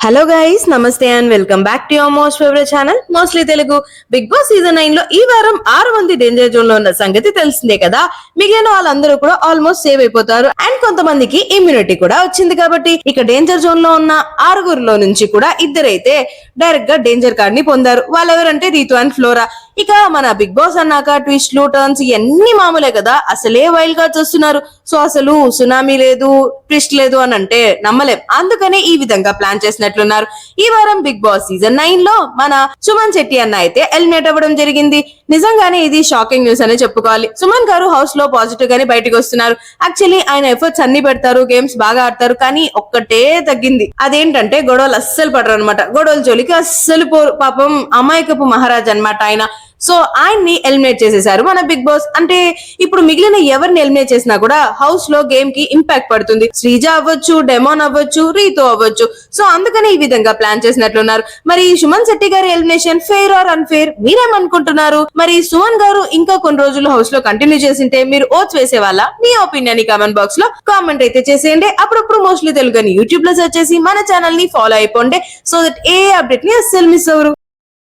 Hello guys, నమస్తే and welcome back to your most favourite channel mostly Telugu. Big Boss season 9 లో ఈ వారం 6 మంది డేంజర్ జోన్ లో ఉన్న సంగతి తెలిసిందే కదా. మిగిలిన వాళ్ళందరూ కూడా ఆల్మోస్ట్ సేవ్ అయిపోతారు అండ్ కొంతమందికి ఇమ్యూనిటీ కూడా వచ్చింది కాబట్టి ఇక డేంజర్ జోన్ లో ఉన్న 6గురిలో నుంచి కూడా ఇద్దరైతే డైరెక్ట్ గా డేంజర్ కార్డ్ ని పొందారు. వాళ్ళెవరంటే రీతు అండ్ ఫ్లోరా. ఇక మన బిగ్ బాస్ అన్నాక ట్విస్ట్లు టర్న్స్ ఇవన్నీ మామూలే కదా, అసలే వైల్డ్ కార్డ్స్ వస్తున్నారు. సో అసలు సునామీ లేదు, ట్విస్ట్ లేదు అని అంటే నమ్మలేం. అందుకనే ఈ విధంగా ప్లాన్ చేసినట్లున్నారు. ఈ వారం బిగ్ బాస్ సీజన్ 9 లో మన సుమన్ శెట్టి అన్న అయితే ఎలిమినేట్ అవ్వడం జరిగింది. నిజంగానే ఇది షాకింగ్ న్యూస్ అనే చెప్పుకోవాలి. సుమన్ గారు హౌస్ లో పాజిటివ్ గానే బయటకు వస్తున్నారు. యాక్చువల్లీ ఆయన ఎఫర్ట్స్ అన్ని పెడతారు, గేమ్స్ బాగా ఆడతారు, కానీ ఒక్కటే తగ్గింది. అదేంటంటే గొడవలు అస్సలు పడరు అనమాట. గొడవల జోలికి అస్సలు పోరు. పాపం అమాయకపు మహారాజ్ అనమాట ఆయన. సో ఆయన్ని ఎలిమినేట్ చేసేసారు మన బిగ్ బాస్. అంటే ఇప్పుడు మిగిలిన ఎవరిని ఎలిమినేట్ చేసినా కూడా హౌస్ లో గేమ్ కి ఇంపాక్ట్ పడుతుంది. శ్రీజ అవ్వచ్చు, డెమోన్ అవ్వచ్చు, రీతు అవ్వచ్చు. సో అందుకని ఈ విధంగా ప్లాన్ చేసినట్లున్నారు. మరి సుమన్ శెట్టి గారి ఎలిమినేషన్ ఫెయిర్ ఆర్ అన్ఫెయిర్, మీరేమనుకుంటున్నారు? మరి సుమన్ గారు ఇంకా కొన్ని రోజులు హౌస్ లో కంటిన్యూ చేసింటే మీరు ఓట్స్ వేసే వాళ్ళ? మీ ఒపీనియన్ ని కామెంట్ బాక్స్ లో కామెంట్ అయితే చేసేయండి. అప్పుడప్పుడు మోస్ట్లీ తెలుగు యూట్యూబ్ లో సెర్చ్ చేసి మన ఛానల్ ని ఫాలో అయిపోండి. సో దట్ ఏ అప్డేట్ ని అస్సలు మిస్ అవ్వరు.